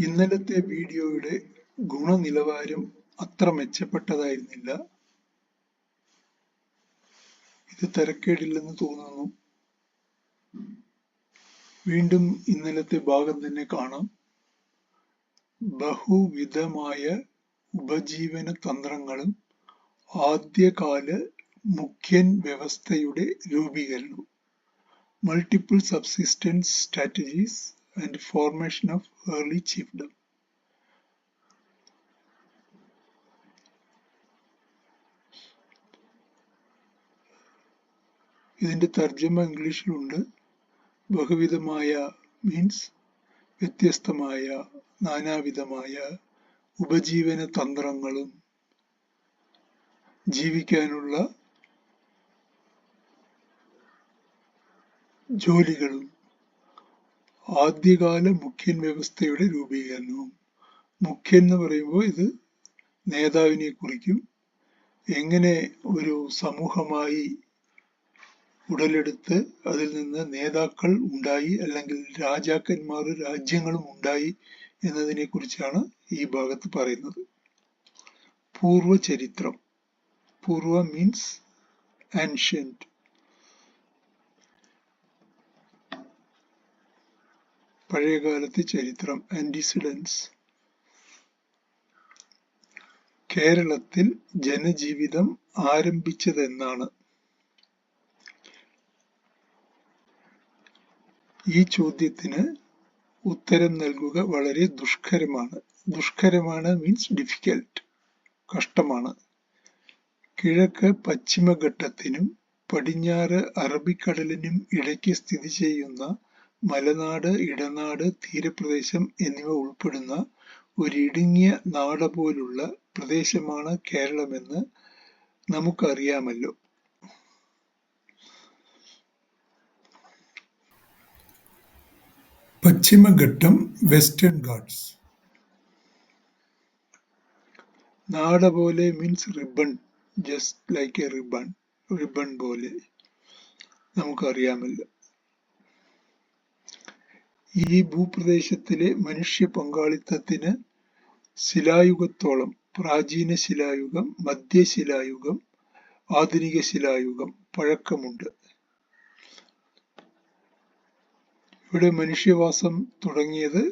ഇന്നലത്തെ വീഡിയോയുടെ ഗുണനിലവാരം അത്ര മെച്ചപ്പെട്ടതായിരുന്നില്ല. ഇത് തരക്കേടില്ലെന്ന് തോന്നുന്നു. വീണ്ടും ഇന്നലത്തെ ഭാഗം തന്നെ കാണാം. ബഹുവിധമായ ഉപജീവന തന്ത്രങ്ങളും ആദ്യകാല മുഖ്യൻ വ്യവസ്ഥയുടെ രൂപീകരണവും. Multiple subsistence strategies and formation of early chiefdom. ഇതിന്റെ തർജ്ജമ ഇംഗ്ലീഷിലുണ്ട്. ബഹുവിധമായ മീൻസ് വ്യത്യസ്തമായ, നാനാവിധമായ ഉപജീവന തന്ത്രങ്ങളും ജീവിക്കാനുള്ള ജോലികളും ആദ്യകാല മുഖ്യൻ വ്യവസ്ഥയുടെ രൂപീകരണവും. മുഖ്യൻ എന്ന് പറയുമ്പോൾ ഇത് നേതാവിനെ കുറിക്കും. എങ്ങനെ ഒരു സമൂഹമായി ഉടലെടുത്ത് അതിൽ നിന്ന് നേതാക്കൾ ഉണ്ടായി, അല്ലെങ്കിൽ രാജാക്കന്മാർ, രാജ്യങ്ങളും ഉണ്ടായി എന്നതിനെ കുറിച്ചാണ് ഈ ഭാഗത്ത് പറയുന്നത്. പൂർവചരിത്രം. പൂർവ മീൻസ് ആൻഷ്യന്റ്. പഴയകാലത്തെ ചരിത്രം, ആന്റിസിഡൻസ്. കേരളത്തിൽ ജനജീവിതം ആരംഭിച്ചതെന്നാണ്? ഈ ചോദ്യത്തിന് ഉത്തരം നൽകുക വളരെ ദുഷ്കരമാണ്. ദുഷ്കരമാണ് മീൻസ് ഡിഫിക്കൽട്ട്, കഷ്ടമാണ്. കിഴക്ക് പശ്ചിമഘട്ടത്തിനും പടിഞ്ഞാറ് അറബിക്കടലിനും ഇടയ്ക്ക് സ്ഥിതി ചെയ്യുന്ന മലനാട്, ഇടനാട്, തീരപ്രദേശം എന്നിവ ഉൾപ്പെടുന്ന ഒരിടുങ്ങിയ നാട് പോലുള്ള പ്രദേശമാണ് കേരളമെന്ന് നമുക്കറിയാമല്ലോ. പശ്ചിമഘട്ടം, വെസ്റ്റേൺ ഗാട്സ്. നാട പോലെ means ribbon, just like A ribbon, ribbon പോലെ നമുക്കറിയാമല്ലോ. ഈ ഭൂപ്രദേശത്തിലെ മനുഷ്യ പങ്കാളിത്തത്തിന് ശിലായുഗത്തോളം, പ്രാചീന ശിലായുഗം, മധ്യശിലായുഗം, ആധുനിക ശിലായുഗം പഴക്കമുണ്ട്. ഇവിടെ മനുഷ്യവാസം തുടങ്ങിയത്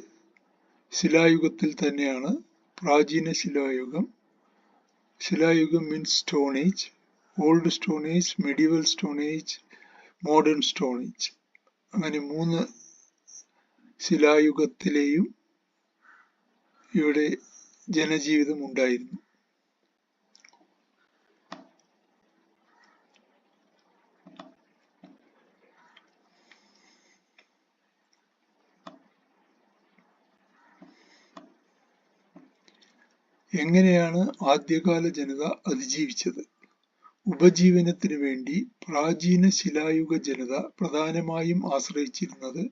ശിലായുഗത്തിൽ തന്നെയാണ്. പ്രാചീന ശിലായുഗം. ശിലായുഗം means stone age, old stone age, medieval stone age, modern stone age. അങ്ങനെ 3 ശിലായുഗത്തിലെയും ഇവിടെ ജനജീവിതം ഉണ്ടായിരുന്നു. എങ്ങനെയാണ് ആദ്യകാല ജനത അതിജീവിച്ചത്? ഉപജീവനത്തിനു വേണ്ടി പ്രാചീന ശിലായുഗ ജനത പ്രധാനമായും ആശ്രയിച്ചിരുന്നത്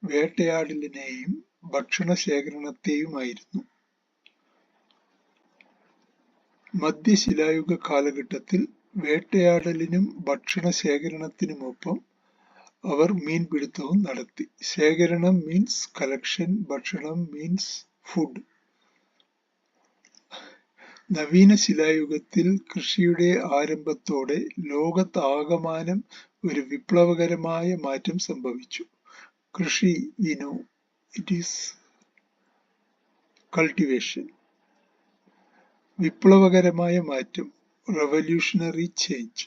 വേട്ടയാടലിനെയും ഭക്ഷണ ശേഖരണത്തെയുമായിരുന്നു. മധ്യശിലായുഗ കാലഘട്ടത്തിൽ വേട്ടയാടലിനും ഭക്ഷണ ശേഖരണത്തിനുമൊപ്പം അവർ മീൻപിടുത്തവും നടത്തി. ശേഖരണം മീൻസ് കളക്ഷൻ, ഭക്ഷണം മീൻസ് ഫുഡ്. നവീന ശിലായുഗത്തിൽ കൃഷിയുടെ ആരംഭത്തോടെ ലോകത്താകമാനം ഒരു വിപ്ലവകരമായ മാറ്റം സംഭവിച്ചു. കൃഷി, ഇറ്റ് ഈസ് കൾട്ടിവേഷൻ. വിപ്ലവകരമായ മാറ്റം, റവല്യൂഷണറി ചേഞ്ച്.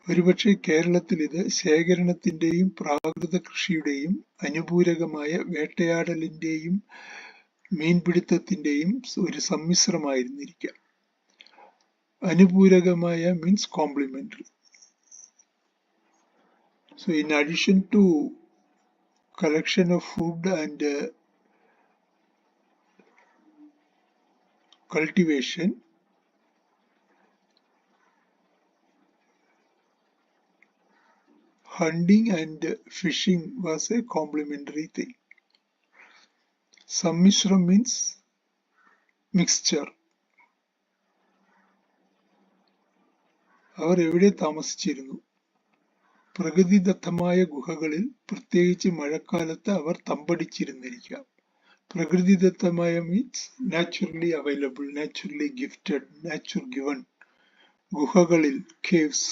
ഒരുപക്ഷെ കേരളത്തിൽ ഇത് ശേഖരണത്തിന്റെയും പ്രാകൃത കൃഷിയുടെയും അനുപൂരകമായ വേട്ടയാടലിന്റെയും മീൻപിടുത്തത്തിന്റെയും ഒരു സമ്മിശ്രമായിരുന്നിരിക്കാം. അനുപൂരകമായ means complementary. So in addition to collection of food and cultivation, hunting and fishing was a complementary thing. Sammishram means mixture. അവർ എവിടെ താമസിച്ചിരുന്നു? പ്രകൃതിദത്തമായ ഗുഹകളിൽ, പ്രത്യേകിച്ച് മഴക്കാലത്ത് അവർ തമ്പടിച്ചിരുന്നിരിക്കാം. പ്രകൃതിദത്തമായ means naturally available, naturally gifted, nature given. ഗുഹകളിൽ കേവ്സ്,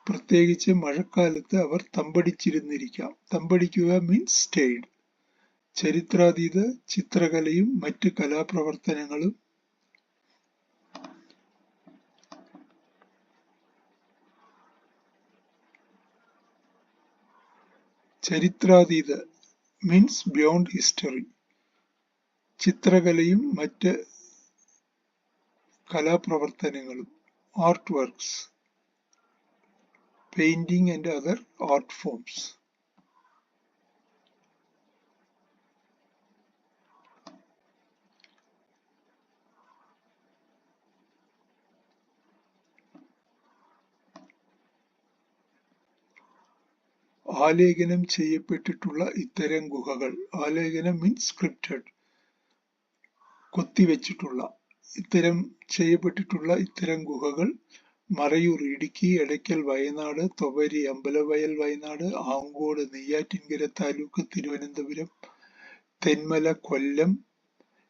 പ്രത്യേകിച്ച് മഴക്കാലത്ത് അവർ തമ്പടിച്ചിരുന്നിരിക്കാം. തമ്പടിക്കുക മീൻസ് സ്റ്റേഡ്. ചരിത്രാതീത ചിത്രകലയും മറ്റ് കലാപ്രവർത്തനങ്ങളും. ചരിത്രാതീത മീൻസ് ബിയോണ്ട് ഹിസ്റ്ററി. ചിത്രകലയും മറ്റ് കലാപ്രവർത്തനങ്ങളും. Art works, painting and other art forms. ആലേഖനം ചെയ്യപ്പെട്ടിട്ടുള്ള ഇത്തരം ഗുഹകൾ. ആലേഖനം മീൻസ് സ്ക്രിപ്റ്റഡ്, കൊത്തിവെച്ചിട്ടുള്ള. ചെയ്യപ്പെട്ടിട്ടുള്ള ഇത്തരം ഗുഹകൾ മറയൂർ ഇടുക്കി, എടയ്ക്കൽ വയനാട്, തൊവരി അമ്പലവയൽ വയനാട്, ആങ്കോട് നെയ്യാറ്റിൻകര താലൂക്ക് തിരുവനന്തപുരം, തെന്മല കൊല്ലം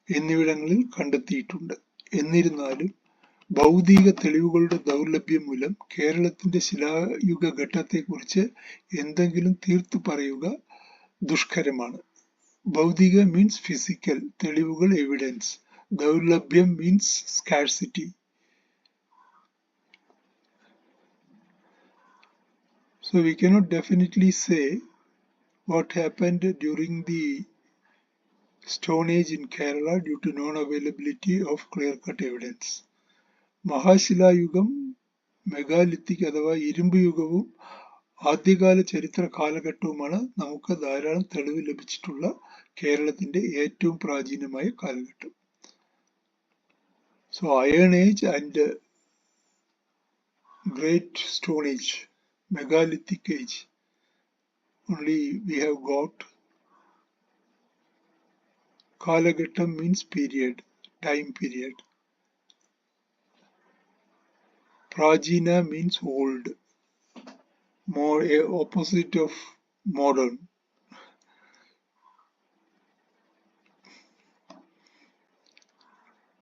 എന്നിവിടങ്ങളിൽ കണ്ടെത്തിയിട്ടുണ്ട്. എന്നിരുന്നാലും ഭൗതിക തെളിവുകളുടെ ദൗർലഭ്യം മൂലം കേരളത്തിന്റെ ശിലായുഗ ഘട്ടത്തെക്കുറിച്ച് എന്തെങ്കിലും തീർത്തു പറയുക ദുഷ്കരമാണ്. ഭൗതിക മീൻസ് ഫിസിക്കൽ, തെളിവുകൾ എവിഡൻസ്. ദൗർലഭ്യം means scarcity. So we cannot definitely say what happened during the Stone Age in Kerala due to non-availability of clear-cut evidence. മഹാശിലായുഗം, മെഗാലിത്തിക് അഥവാ ഇരുമ്പ് യുഗവും ആദ്യകാല ചരിത്ര കാലഘട്ടവുമാണ് നമുക്ക് ധാരാളം തെളിവ് ലഭിച്ചിട്ടുള്ള കേരളത്തിന്റെ ഏറ്റവും പ്രാചീനമായ കാലഘട്ടം. So Iron Age and Great Stone Age, Megalithic Age, only we have got. Kalaghattam means period, time period. Prajina means old, more opposite of modern.